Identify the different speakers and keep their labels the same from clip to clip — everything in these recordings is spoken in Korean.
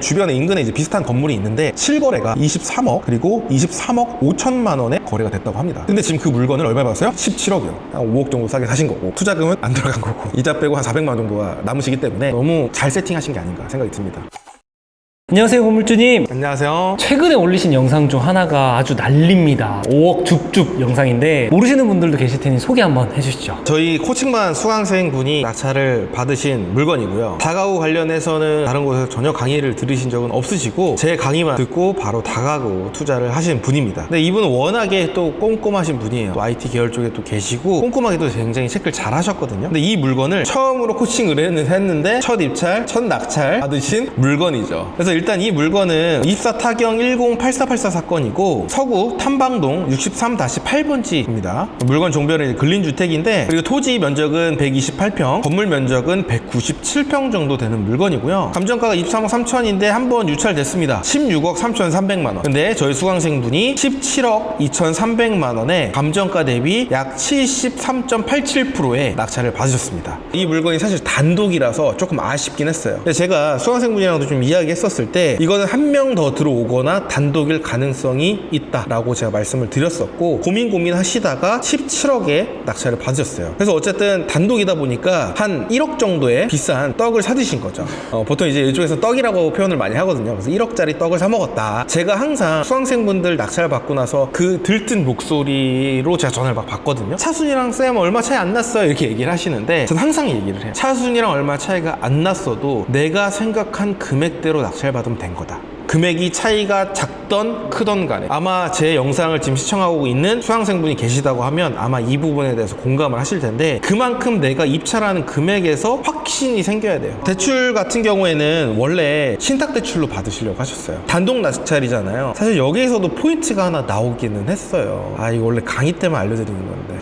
Speaker 1: 주변에 인근에 이제 비슷한 건물이 있는데 실거래가 23억 그리고 23억 5천만 원에 거래가 됐다고 합니다. 근데 지금 그 물건을 얼마에 받았어요? 17억이요. 한 5억 정도 싸게 사신 거고 투자금은 안 들어간 거고 이자 빼고 한 400만 원 정도가 남으시기 때문에 너무 잘 세팅하신 게 아닌가 생각이 듭니다.
Speaker 2: 안녕하세요, 건물주님.
Speaker 1: 안녕하세요.
Speaker 2: 최근에 올리신 영상 중 하나가 아주 난립니다. 5억 줍줍 영상인데 모르시는 분들도 계실 테니 소개 한번 해주시죠.
Speaker 1: 저희 코칭반 수강생분이 낙찰을 받으신 물건이고요. 다가구 관련해서는 다른 곳에서 전혀 강의를 들으신 적은 없으시고 제 강의만 듣고 바로 다가구 투자를 하신 분입니다. 근데 이분은 워낙에 또 꼼꼼하신 분이에요. 또 IT 계열 쪽에 또 계시고 꼼꼼하게도 굉장히 체크를 잘 하셨거든요. 근데 이 물건을 처음으로 코칭을 했는데 첫 입찰, 첫 낙찰 받으신 물건이죠. 그래서 일단 이 물건은 24 타경 108484 사건이고 서구 탐방동 63-8번지입니다. 물건 종별은 근린주택인데 그리고 토지 면적은 128평, 건물 면적은 197평 정도 되는 물건이고요. 감정가가 23억 3천인데 한번 유찰됐습니다. 16억 3,300만 원. 근데 저희 수강생분이 17억 2,300만 원에 감정가 대비 약 73.87%의 낙찰을 받으셨습니다. 이 물건이 사실 단독이라서 조금 아쉽긴 했어요. 근데 제가 수강생분이랑도 좀 이야기했었을 때 이거는 한 명 더 들어오거나 단독일 가능성이 있다라고 제가 말씀을 드렸었고 고민하시다가 17억에 낙찰을 받으셨어요. 그래서 어쨌든 단독이다 보니까 한 1억 정도의 비싼 떡을 사드신 거죠. 보통 이제 이쪽에서 떡이라고 표현을 많이 하거든요. 그래서 1억짜리 떡을 사 먹었다. 제가 항상 수강생분들 낙찰 받고 나서 그 들뜬 목소리로 제가 전화를 막 받거든요. 차순이랑 쌤 얼마 차이 안 났어요 이렇게 얘기를 하시는데 저는 항상 얘기를 해요. 차순이랑 얼마 차이가 안 났어도 내가 생각한 금액대로 낙찰 받으면 된 거다. 금액이 차이가 작던 크던 간에 아마 제 영상을 지금 시청하고 있는 수강생분이 계시다고 하면 아마 이 부분에 대해서 공감을 하실 텐데 그만큼 내가 입찰하는 금액에서 확신이 생겨야 돼요. 대출 같은 경우에는 원래 신탁대출로 받으시려고 하셨어요. 단독 낙찰이잖아요. 사실 여기에서도 포인트가 하나 나오기는 했어요. 이거 원래 강의 때만 알려드리는 건데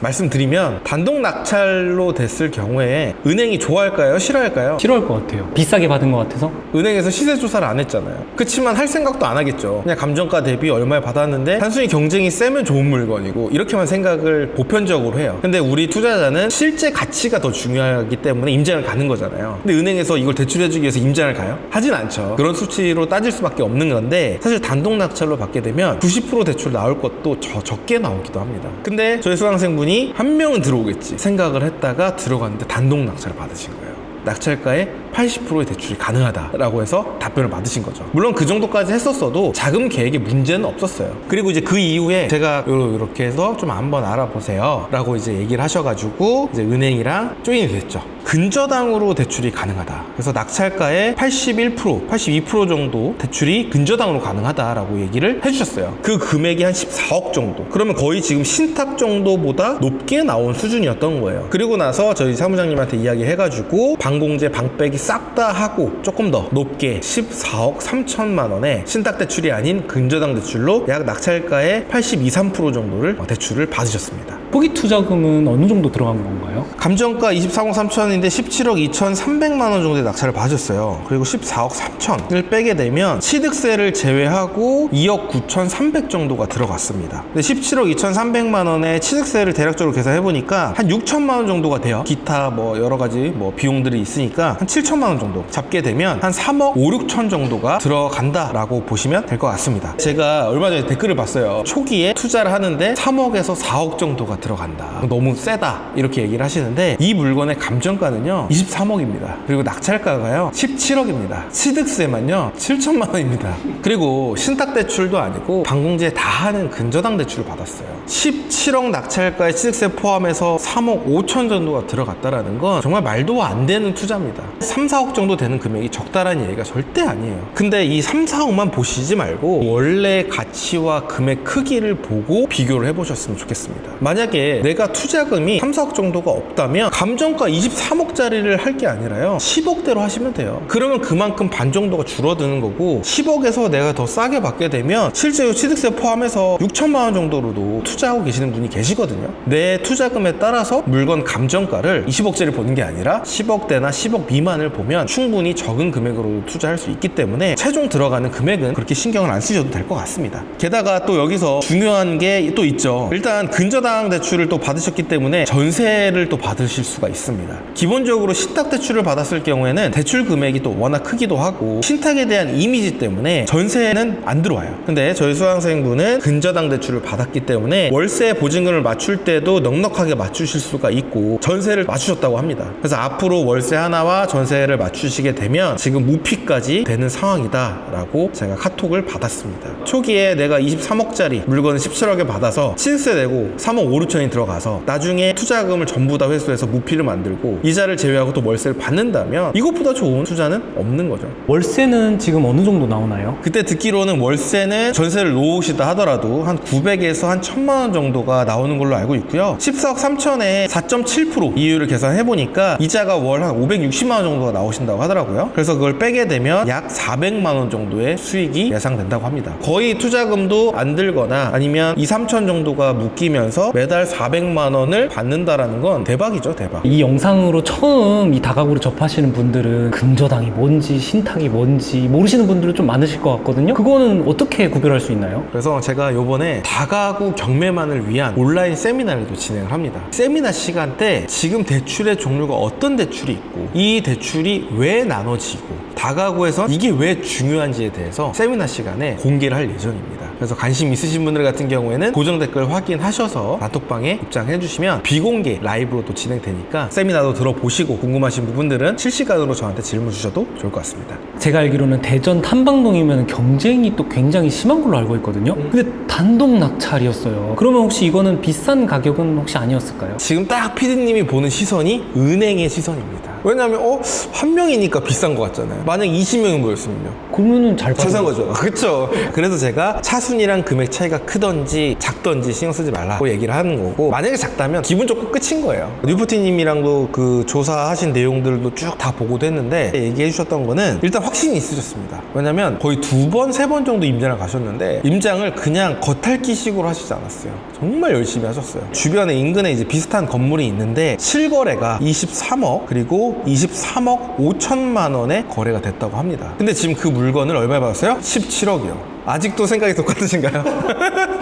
Speaker 1: 말씀드리면 단독 낙찰로 됐을 경우에 은행이 좋아할까요? 싫어할까요?
Speaker 2: 싫어할 것 같아요. 비싸게 받은 것 같아서.
Speaker 1: 은행에서 시세 조사를 안 했잖아요. 그치만 할 생각도 안 하겠죠. 그냥 감정가 대비 얼마에 받았는데 단순히 경쟁이 세면 좋은 물건이고 이렇게만 생각을 보편적으로 해요. 근데 우리 투자자는 실제 가치가 더 중요하기 때문에 임장을 가는 거잖아요. 근데 은행에서 이걸 대출해주기 위해서 임장을 가요? 하진 않죠. 그런 수치로 따질 수밖에 없는 건데 사실 단독 낙찰로 받게 되면 90% 대출 나올 것도 적게 나오기도 합니다. 근데 저희 수강생분이 한 명은 들어오겠지 생각을 했다가 들어갔는데 단독 낙찰을 받으신 거예요. 낙찰가의 80%의 대출이 가능하다라고 해서 답변을 받으신 거죠. 물론 그 정도까지 했었어도 자금 계획에 문제는 없었어요. 그리고 이제 그 이후에 제가 이렇게 해서 좀 한번 알아보세요 라고 이제 얘기를 하셔가지고 이제 은행이랑 조인이 됐죠. 근저당으로 대출이 가능하다. 그래서 낙찰가의 81%, 82% 정도 대출이 근저당으로 가능하다라고 얘기를 해주셨어요. 그 금액이 한 14억 정도. 그러면 거의 지금 신탁 정도보다 높게 나온 수준이었던 거예요. 그리고 나서 저희 사무장님한테 이야기해가지고 방공제, 방빼기 싹 다 하고 조금 더 높게 14억 3천만 원에 신탁 대출이 아닌 근저당 대출로 약 낙찰가의 82, 3% 정도를 대출을 받으셨습니다.
Speaker 2: 포기 투자금은 어느 정도 들어간 건가요?
Speaker 1: 감정가 23억 3천인데 17억 2,300만 원 정도의 낙찰을 받으셨어요. 그리고 14억 3천을 빼게 되면 취득세를 제외하고 2억 9,300 정도가 들어갔습니다. 근데 17억 2,300만 원의 취득세를 대략적으로 계산해보니까 한 6천만 원 정도가 돼요. 기타 여러 가지 비용들이 있으니까 한 7천만 원 정도 잡게 되면 한 3억 5, 6천 정도가 들어간다라고 보시면 될 것 같습니다. 제가 얼마 전에 댓글을 봤어요. 초기에 투자를 하는데 3억에서 4억 정도가 들어간다. 너무 세다. 이렇게 얘기를 하시는데 이 물건의 감정가는요 23억입니다. 그리고 낙찰가가요 17억입니다. 취득세만요 7천만 원입니다. 그리고 신탁대출도 아니고 방공제 다 하는 근저당 대출을 받았어요. 17억 낙찰가의 취득세 포함해서 3억 5천 정도가 들어갔다라는 건 정말 말도 안 되는 투자입니다. 3, 4억 정도 되는 금액이 적다라는 얘기가 절대 아니에요. 근데 이 3, 4억만 보시지 말고 원래 가치와 금액 크기를 보고 비교를 해보셨으면 좋겠습니다. 만약에 내가 투자금이 3, 4억 정도가 없다면 감정가 23억짜리를 할 게 아니라요 10억대로 하시면 돼요. 그러면 그만큼 반 정도가 줄어드는 거고 10억에서 내가 더 싸게 받게 되면 실제로 취득세 포함해서 6천만 원 정도로도 투자하고 계시는 분이 계시거든요. 내 투자금에 따라서 물건 감정가를 20억짜리 보는 게 아니라 10억대나 10억 미만을 보면 충분히 적은 금액으로 투자할 수 있기 때문에 최종 들어가는 금액은 그렇게 신경을 안 쓰셔도 될 것 같습니다. 게다가 또 여기서 중요한 게 또 있죠. 일단 근저당 대출을 또 받으셨기 때문에 전세를 또 받으실 수가 있습니다. 기본적으로 신탁 대출을 받았을 경우에는 대출 금액이 또 워낙 크기도 하고 신탁에 대한 이미지 때문에 전세는 안 들어와요. 근데 저희 수강생분은 근저당 대출을 받았기 때문에 월세 보증금을 맞출 때도 넉넉하게 맞추실 수가 있고 전세를 맞추셨다고 합니다. 그래서 앞으로 월세 하나와 전세를 맞추시게 되면 지금 무피까지 되는 상황이다 라고 제가 카톡을 받았습니다. 초기에 내가 23억짜리 물건을 17억에 받아서 신세 내고 3억 5, 6천이 들어가서 나중에 투자금을 전부 다 회수해서 무피를 만들고 이자를 제외하고 또 월세를 받는다면 이것보다 좋은 투자는 없는 거죠.
Speaker 2: 월세는 지금 어느 정도 나오나요?
Speaker 1: 그때 듣기로는 월세는 전세를 놓으시다 하더라도 한 900에서 한 1000만 원 정도가 나오는 걸로 알고 있고요. 14억 3천에 4.7% 이율을 계산해보니까 이자가 월 한 560만 원 정도가 나오신다고 하더라고요. 그래서 그걸 빼게 되면 약 400만 원 정도의 수익이 예상된다고 합니다. 거의 투자금도 안 들거나 아니면 2, 3천 정도가 묶이면서 매달 400만 원을 받는다라는 건 대박이죠, 대박.
Speaker 2: 이 영상으로 처음 이 다가구를 접하시는 분들은 근저당이 뭔지 신탁이 뭔지 모르시는 분들은 좀 많으실 것 같거든요. 그거는 어떻게 구별할 수 있나요?
Speaker 1: 그래서 제가 요번에 다가구 경매만을 위한 온라인 세미나를 또 진행을 합니다. 세미나 시간 때 지금 대출의 종류가 어떤 대출이 있고 이 대출이 왜 나눠지고 다가구에서 이게 왜 중요한지에 대해서 세미나 시간에 공개를 할 예정입니다. 그래서 관심 있으신 분들 같은 경우에는 고정 댓글 확인하셔서 단톡방에 입장해 주시면 비공개 라이브로 또 진행되니까 세미나도 들어보시고 궁금하신 부분들은 실시간으로 저한테 질문 주셔도 좋을 것 같습니다.
Speaker 2: 제가 알기로는 대전 탐방동이면 경쟁이 또 굉장히 심한 걸로 알고 있거든요. 근데 단독 낙찰이었어요. 그러면 혹시 이거는 비싼 가격은 혹시 아니었을까요?
Speaker 1: 지금 딱 피디님이 보는 시선이 은행의 시선입니다. 왜냐하면 한 명이니까 비싼 것 같잖아요. 만약 20명이 모였으면요.
Speaker 2: 그러면은 잘
Speaker 1: 비싼
Speaker 2: 받은
Speaker 1: 거죠. 그렇죠. 그래서 제가 차순위랑 금액 차이가 크던지 작던지 신경 쓰지 말라고 얘기를 하는 거고, 만약에 작다면 기분 좋고 끝인 거예요. 뉴포티님이랑도 그 조사하신 내용들도 쭉 다 보고도 했는데 얘기해 주셨던 거는 일단 확신이 있으셨습니다. 왜냐면 거의 2번, 3번 정도 임장을 가셨는데 임장을 그냥 겉핥기식으로 하시지 않았어요. 정말 열심히 하셨어요. 주변에 인근에 이제 비슷한 건물이 있는데 실거래가 23억 그리고 23억 5천만 원에 거래가 됐다고 합니다. 근데 지금 그 물건을 얼마에 받았어요? 17억이요. 아직도 생각이 똑같으신가요?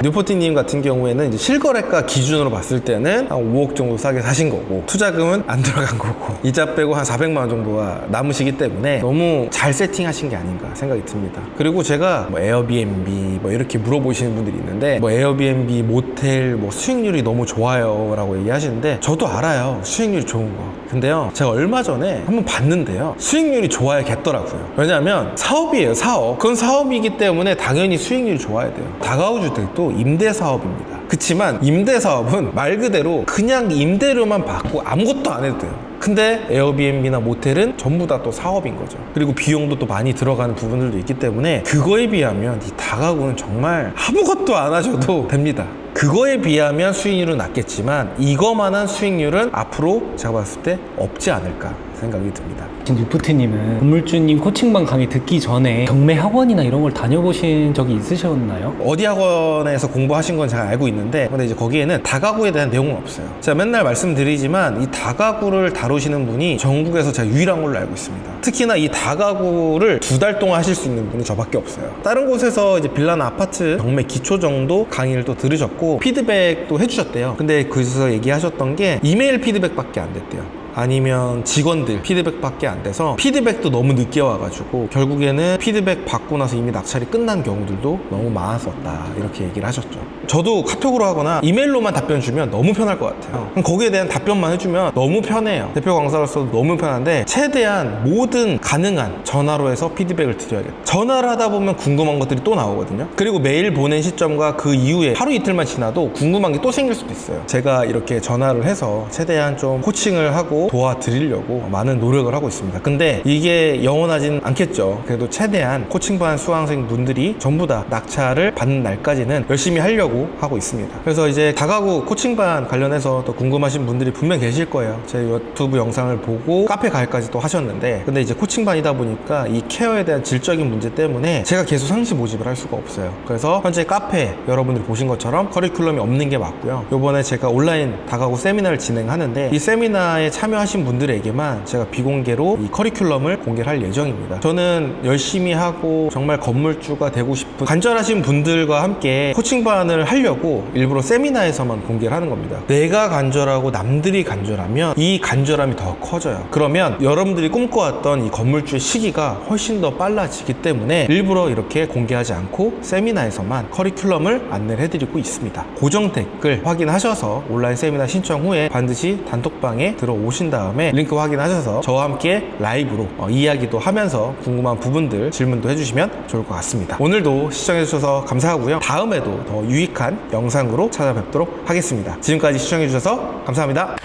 Speaker 1: 뉴포티님 같은 경우에는 이제 실거래가 기준으로 봤을 때는 한 5억 정도 싸게 사신 거고 투자금은 안 들어간 거고 이자 빼고 한 400만 원 정도가 남으시기 때문에 너무 잘 세팅하신 게 아닌가 생각이 듭니다. 그리고 제가 뭐 에어비앤비 뭐 이렇게 물어보시는 분들이 있는데 뭐 에어비앤비, 모텔 뭐 수익률이 너무 좋아요 라고 얘기하시는데 저도 알아요. 수익률이 좋은 거. 근데요 제가 얼마 전에 한번 봤는데요 수익률이 좋아야겠더라고요. 왜냐하면 사업이에요. 사업. 그건 사업이기 때문에 당연히 수익률이 좋아야 돼요. 다가구주택도 임대사업입니다. 그치만 임대사업은 말 그대로 그냥 임대료만 받고 아무것도 안 해도 돼요. 근데 에어비앤비나 모텔은 전부 다 또 사업인 거죠. 그리고 비용도 또 많이 들어가는 부분들도 있기 때문에 그거에 비하면 이 다가구는 정말 아무것도 안 하셔도 됩니다. 그거에 비하면 수익률은 낮겠지만 이거만한 수익률은 앞으로 제가 봤을 때 없지 않을까 생각이 듭니다.
Speaker 2: 뉴포티님은 건물주님 코칭방 강의 듣기 전에 경매 학원이나 이런 걸 다녀보신 적이 있으셨나요?
Speaker 1: 어디 학원에서 공부하신 건 잘 알고 있는데 근데 이제 거기에는 다가구에 대한 내용은 없어요. 제가 맨날 말씀드리지만 이 다가구를 다루시는 분이 전국에서 제가 유일한 걸로 알고 있습니다. 특히나 이 다가구를 2달 동안 하실 수 있는 분이 저밖에 없어요. 다른 곳에서 이제 빌라나 아파트 경매 기초 정도 강의를 또 들으셨고 피드백도 해주셨대요. 근데 거기서 얘기하셨던 게 이메일 피드백밖에 안 됐대요. 아니면 직원들 피드백밖에 안 돼서 피드백도 너무 늦게 와가지고 결국에는 피드백 받고 나서 이미 낙찰이 끝난 경우들도 너무 많았었다 이렇게 얘기를 하셨죠. 저도 카톡으로 하거나 이메일로만 답변 주면 너무 편할 것 같아요. 그럼 거기에 대한 답변만 해주면 너무 편해요. 대표 강사로서도 너무 편한데 최대한 모든 가능한 전화로 해서 피드백을 드려야겠다. 전화를 하다 보면 궁금한 것들이 또 나오거든요. 그리고 메일 보낸 시점과 그 이후에 하루 이틀만 지나도 궁금한 게 또 생길 수도 있어요. 제가 이렇게 전화를 해서 최대한 좀 코칭을 하고 도와드리려고 많은 노력을 하고 있습니다. 근데 이게 영원하진 않겠죠. 그래도 최대한 코칭반 수강생 분들이 전부 다 낙찰을 받는 날까지는 열심히 하려고 하고 있습니다. 그래서 이제 다가구 코칭반 관련해서 또 궁금하신 분들이 분명 계실 거예요. 제 유튜브 영상을 보고 카페 가입까지 또 하셨는데 근데 이제 코칭반이다 보니까 이 케어에 대한 질적인 문제 때문에 제가 계속 상시 모집을 할 수가 없어요. 그래서 현재 카페 여러분들이 보신 것처럼 커리큘럼이 없는 게 맞고요. 요번에 제가 온라인 다가구 세미나를 진행하는데 이 세미나에 참여 참여하신 분들에게만 제가 비공개로 이 커리큘럼을 공개를 할 예정입니다. 저는 열심히 하고 정말 건물주가 되고 싶은 간절하신 분들과 함께 코칭반을 하려고 일부러 세미나에서만 공개를 하는 겁니다. 내가 간절하고 남들이 간절하면 이 간절함이 더 커져요. 그러면 여러분들이 꿈꿔왔던 이 건물주의 시기가 훨씬 더 빨라지기 때문에 일부러 이렇게 공개하지 않고 세미나에서만 커리큘럼을 안내를 해드리고 있습니다. 고정 댓글 확인하셔서 온라인 세미나 신청 후에 반드시 단톡방에 들어오신 다음에 링크 확인하셔서 저와 함께 라이브로 이야기도 하면서 궁금한 부분들 질문도 해주시면 좋을 것 같습니다. 오늘도 시청해주셔서 감사하고요. 다음에도 더 유익한 영상으로 찾아뵙도록 하겠습니다. 지금까지 시청해주셔서 감사합니다.